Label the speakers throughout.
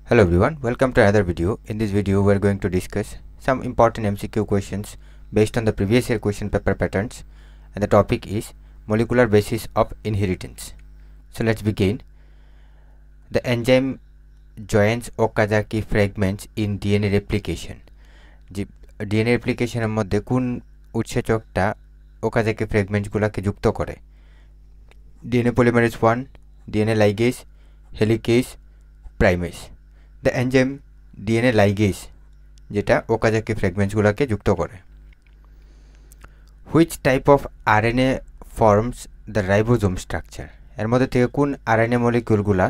Speaker 1: Hello everyone, welcome to another video. In this video, we are going to discuss some important MCQ questions based on the previous year question paper patterns, and the topic is molecular basis of inheritance. So let's begin. The enzyme joins Okazaki fragments in DNA replication. DNA replication এর মধ্যে কোন উৎসেচকটা Okazaki fragments গুলাকে যুক্ত করে? DNA polymerase 1, DNA ligase, helicase, primase. The enzyme DNA ligase যেটা Okazaki fragments গুলাকে যুক্ত করে. Which type of RNA forms the ribosome structure? এর মধ্যে থেকে কোন RNA molecule গুলা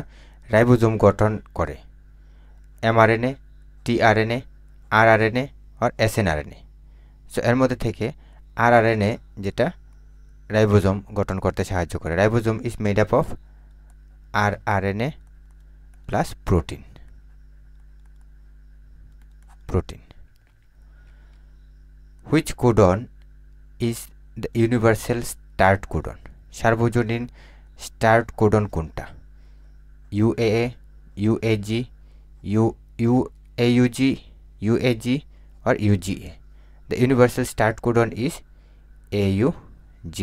Speaker 1: রাইবোজোম গঠন করে? mRNA, tRNA, rRNA or snRNA? So এর মধ্যে থেকে rRNA যেটা রাইবোজোম গঠন করতে সাহায্য করে. Ribosome is made up of rRNA plus protein. Which codon is the universal start codon? সার্বজনীন start codon কোনটা? UAA, UAG, AUG, UAG or UGA? The universal start codon is AUG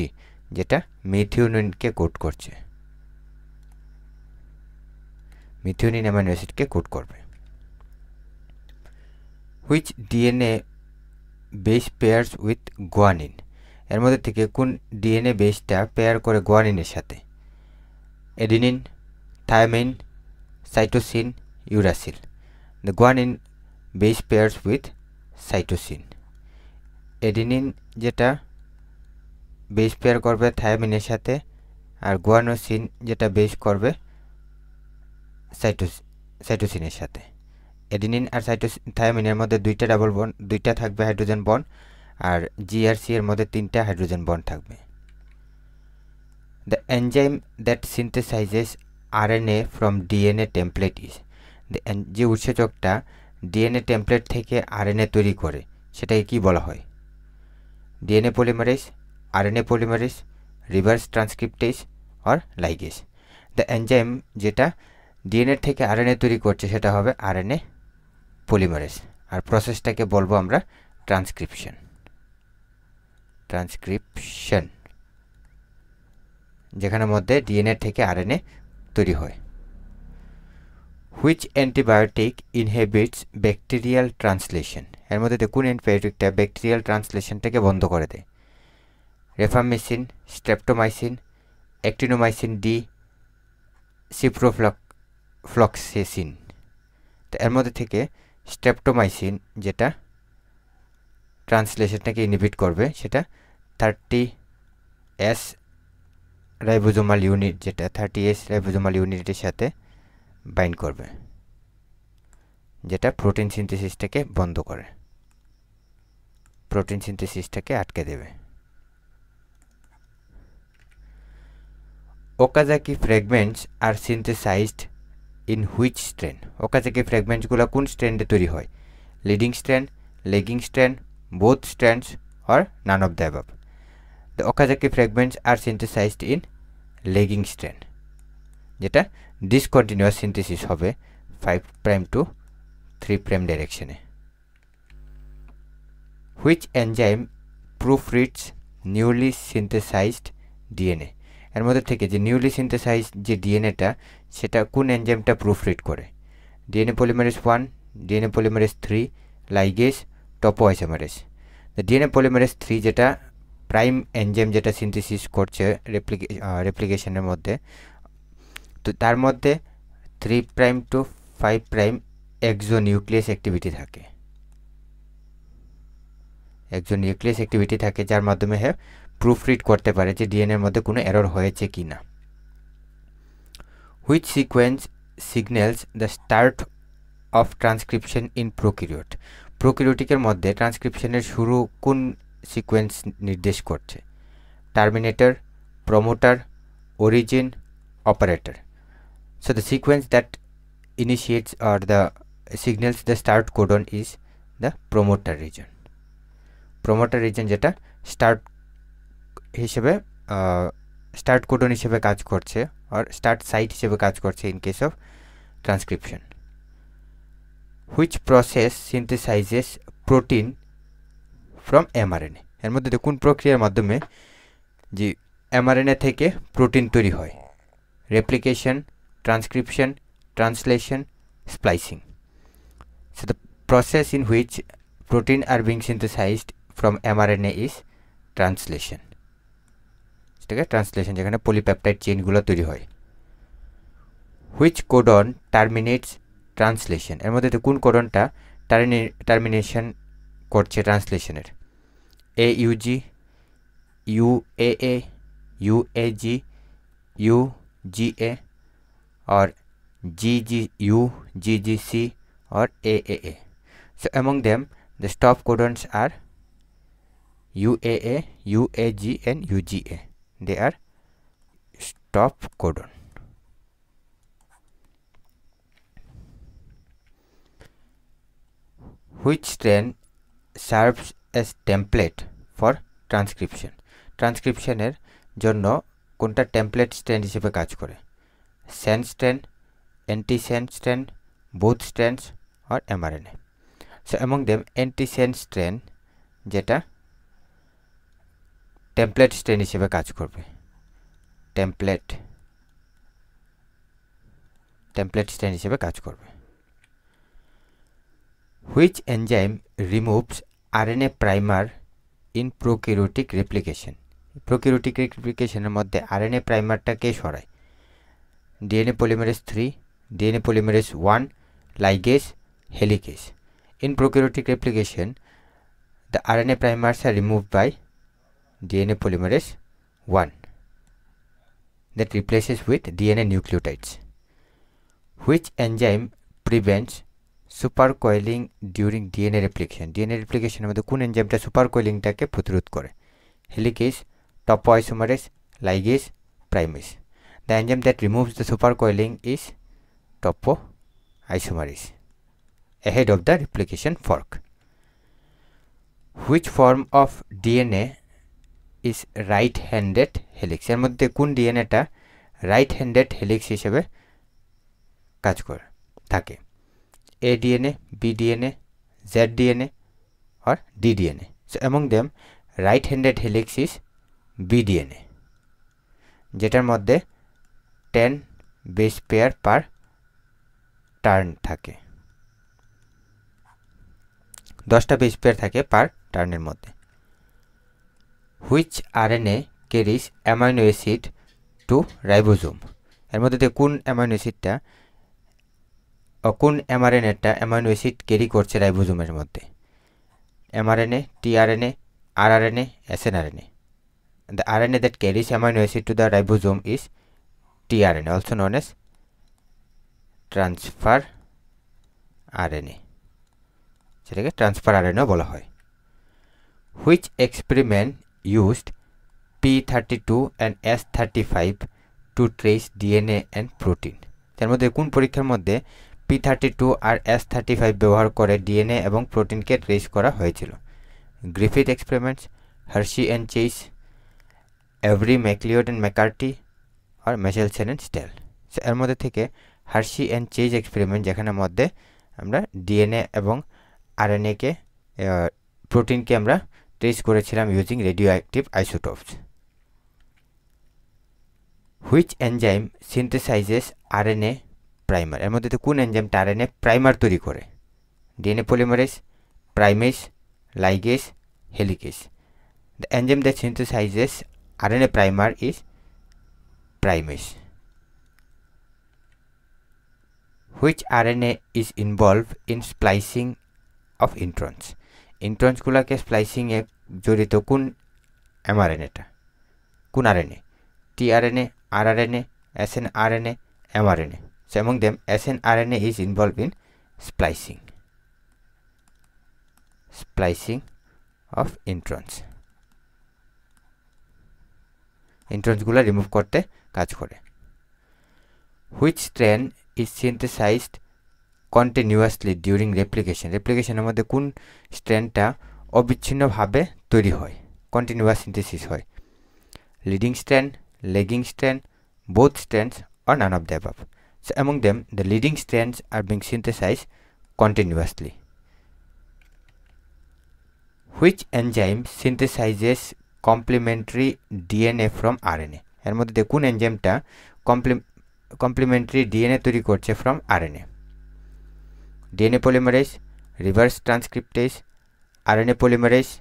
Speaker 1: যেটা মিথিওনিনকে code করছে. Methionine amino অ্যাসিডকে code করবে. Which DNA base pairs with guanine? এর মধ্যে থেকে কোন DNA বেসটা পেয়ার করে গুয়ানিনের সাথে? Adenine, thymine, cytosine, uracil. The guanine base pairs with cytosine. Adenine যেটা বেস পেয়ার করবে থায়ামিনের সাথে, আর গুয়ানোসিন যেটা বেস করবে সাইটোসিনের সাথে. এডিনিন আর থায়ামিনের মধ্যে দুইটা ডাবল বন্ড, দুইটা থাকবে হাইড্রোজেন বন্ড, আর জি আর সি এর মধ্যে তিনটা হাইড্রোজেন বন্ড থাকবে. The enzyme that synthesizes RNA from DNA template is? যে উৎসেচকটা ডিএনএ টেমপ্লেট থেকে আরএনএ তৈরি করে সেটাকে কি বলা হয়? DNA polymerase, RNA polymerase, reverse transcriptase or ligase? The enzyme যেটা ডিএনএ থেকে আরএনএ তৈরি করছে সেটা হবে আরএনএ পলিমারেজ, আর প্রসেসটাকে বলবো আমরা ট্রান্সক্রিপশন. যেখানের মধ্যে ডিএনএ থেকে আরএনএ তৈরি হয়. Which antibiotic inhibits bacterial translation? এর মধ্যে কোন অ্যান্টিবায়োটিকটা ব্যাকটেরিয়াল ট্রান্সলেশনটাকে বন্ধ করে দেয়? রেফামেসিন, স্ট্রেপ্টোমাইসিন, অ্যাক্টিনোমাইসিন ডি, সিপ্রোফ্লক্সেসিন. তো এর মধ্যে থেকে স্ট্রেপ্টোমাইসিন যেটা ট্রান্সলেশনটাকে ইনহিবিট করবে সেটা 30S রাইবোজোমাল ইউনিট, যেটা 30S রাইবোজোমাল ইউনিটের সাথে বাইন্ড করবে, যেটা প্রোটিন সিনথেসিসটাকে বন্ধ করে, প্রোটিন সিনথেসিসটাকে আটকে দেবে. Okazaki fragments are synthesized in which strain? Okazaki fragments গুলা কোন স্ট্র্যান্ডে তৈরি হয়? Leading strand, lagging strand, both strands or none of the above? The Okazaki fragments are synthesized in lagging strand, যেটা discontinuous synthesis হবে 5' to 3' direction-এ. Which enzyme proofreads newly synthesized DNA? এর মধ্যে থেকে যে নিউলি সিনথেসাইজড যে ডিএনএটা সেটা কোন এনজাইমটা প্রুফরিড করে? DNA polymerase 1, DNA polymerase 3, ligase, topoisomerase. The DNA polymerase 3 যেটা প্রাইম এনজাইম যেটা সিনথেসিস করছে রেপ্লিকেশনের মধ্যে, তো তার মধ্যে 3' to 5' এক্সোনিউক্লিয়াস অ্যাক্টিভিটি থাকে. এক্সোনিউক্লিয়াস অ্যাক্টিভিটি থাকে যার মাধ্যমে প্রুফরিড করতে পারে যে ডিএনএর মধ্যে কোনো এরর হয়েছে কি না. Which sequence signals the start of transcription in prokaryote? প্রোক্যারিওটিকের মধ্যে ট্রান্সক্রিপশনের শুরু কোন সিকোয়েন্স নির্দেশ করছে? Terminator, promoter, origin, operator. So the sequence that initiates or the signals the start codon is the promoter region. Promoter region যেটা start হিসেবে start codon হিসেবে কাজ করছে, আর স্টার্ট সাইট হিসেবে কাজ করছে in case of transcription. which process synthesizes protein from mRNA এর মধ্যে কোন প্রক্রিয়ার মাধ্যমে যে mRNA থেকে প্রোটিন তৈরি হয় replication transcription translation splicing so the process in which protein are being synthesized from mRNA is translation ঠিক আছে ট্রান্সলেশন যেখানে পলিপেপটাইড চেইনগুলো তৈরি হয় which codon terminates translation এর মধ্যে কোন কোডনটা টার্মিনেশন করছে ট্রান্সলেশনের AUG UAA UAG UGA or GGU GGC or AAA so among them the stop codons are UAA UAG and UGA they are stop codon which strain serves as template for transcription transcription এর জন্য কোনটা template strand হিসেবে কাজ করে sense strand antisense strand both strands or mRNA so among them antisense strand যেটা template strand হিসেবে কাজ করবে টেমপ্লেট স্ট্র্যান্ড হিসেবে কাজ করবে which enzyme removes RNA primer in prokaryotic replication prokaryotic replication এর মধ্যে RNA প্রাইমারটাকে সরায় DNA polymerase 3 DNA polymerase 1 ligase helicase in prokaryotic replication the RNA primers are removed by DNA polymerase 1 that replaces with DNA nucleotides which enzyme prevents supercoiling during DNA replication এর মধ্যে কোন এনজাইমটা সুপারকয়েলিংটাকে প্রতিরোধ করে helicase topoisomerase ligase primase the enzyme that removes the supercoiling is topoisomerase ahead of the replication fork which form of DNA is right-handed helix এর মধ্যে কোন ডিএনএটা right-handed helix হিসেবে কাজ করে থাকে A DNA, B DNA, Z DNA or D DNA. So among them right-handed helix is B DNA. যেটার মধ্যে 10 base pair per turn থাকে 10টা base pair থাকে per turn এর মধ্যে which RNA carries amino acid to ribosome এর মধ্যে কোন অ্যামাইনো অ্যাসিডটা কোন mRNA-টা অ্যামাইনো অ্যাসিড ক্যারি করছে রাইবোজোমের মধ্যে mRNA tRNA rRNA snRNA the RNA that carries amino acid to the ribosome is tRNA also known as transfer RNA যেটাকে transfer RNA বলা হয় which experiment used P32 and S35 to trace DNA and protein তার মধ্যে কোন পরীক্ষার মধ্যে P32 আর S35 ব্যবহার করে ডিএনএ এবং প্রোটিনকে ট্রেস করা হয়েছিল Griffith experiments Hershey and Chase Avery MacLeod and McCarty আর মেশেলসন এন্ড স্টেল সো এর মধ্যে থেকে হার্শি এন্ড চেইস এক্সপেরিমেন্ট যেখানের মধ্যে আমরা ডিএনএ এবং আরএনএ কে প্রোটিনকে আমরা ট্রেস করেছিলাম using radioactive isotopes which enzyme synthesizes RNA primer এর মধ্যে কোন এনজাইমটা RNA প্রাইমার তৈরি করে DNA polymerase primase ligase helicase the enzyme that synthesizes RNA primer is primase which RNA is involved in splicing of introns introns গুলাকে splicing এ জড়িত কোন mRNA টা কোন RNA tRNA rRNA snRNA mRNA so among them snRNA is involved in splicing of introns introns গুলা remove করতে কাজ করে which strain is synthesized continuously during replication replication এর মধ্যে কোন স্ট্র্যান্ডটা অবিচ্ছিন্নভাবে তৈরি হয় কন্টিনিউয়াস সিনথেসিস হয় leading strand lagging strand both strands or none of the above so among them the leading strands are being synthesized continuously. Which enzyme synthesizes complementary DNA from RNA? এর মধ্যে কোন এনজাইমটা complementary DNA তৈরি করছে from RNA? DNA polymerase, reverse transcriptase, RNA polymerase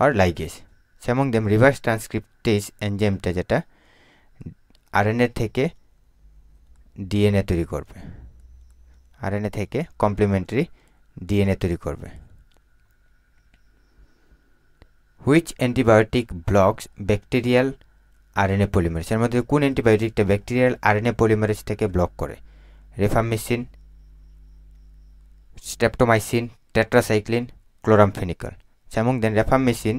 Speaker 1: or ligase. So among them reverse transcriptase এনজাইমটা যেটা RNA থেকে DNA তৈরি করবে, RNA থেকে complementary DNA তৈরি করবে. Which antibiotic blocks bacterial RNA polymerase? এর মধ্যে কোন অ্যান্টিবায়োটিকটা ব্যাকটেরিয়াল RNA polymerase থেকে ব্লক করে? Rifampicin, streptomycin, tetracycline, chloramphenicol. So among them rifampicin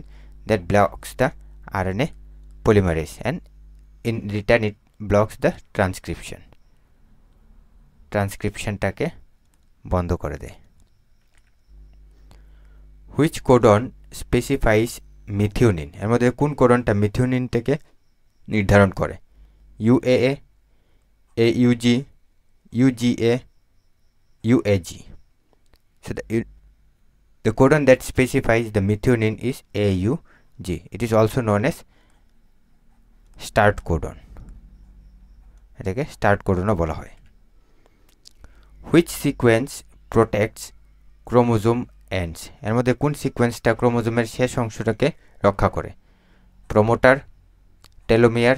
Speaker 1: that blocks the RNA polymerase and in return it blocks the transcription. ট্রান্সক্রিপশনটাকে বন্ধ করে দেয়. Which codon specifies methionine? এর মধ্যে কোন কোডনটা মিথিওনিন থেকে নির্ধারণ করে? UAA, AUG, UGA, UAG. So the codon that specifies the methionine is AUG. It is also known as start codon. এটাকে start codonও বলা হয়. Which sequence protects chromosome ends? এর মধ্যে কোন সিকোয়েন্সটা ক্রোমোজোমের শেষ অংশটাকে রক্ষা করে? Promoter, telomere,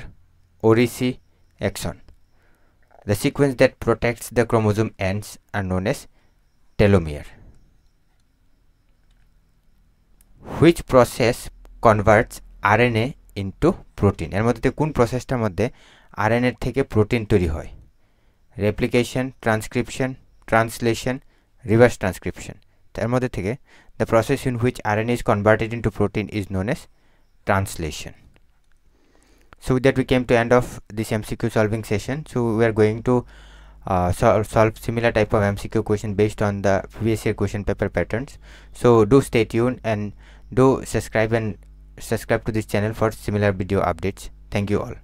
Speaker 1: oriC, exon. The sequence that protects the chromosome ends are known as telomere. Which process converts RNA into protein? এর মধ্যে কোন প্রসেসটার মধ্যে RNA থেকে প্রোটিন তৈরি হয়? Replication, transcription, translation, reverse transcription. তার মধ্যে থেকে the process in which RNA is converted into protein is known as translation. So with that we came to end of this MCQ solving session. So we are going to solve similar type of MCQ question based on the previous year question paper patterns. So do stay tuned and do subscribe to this channel for similar video updates. Thank you all.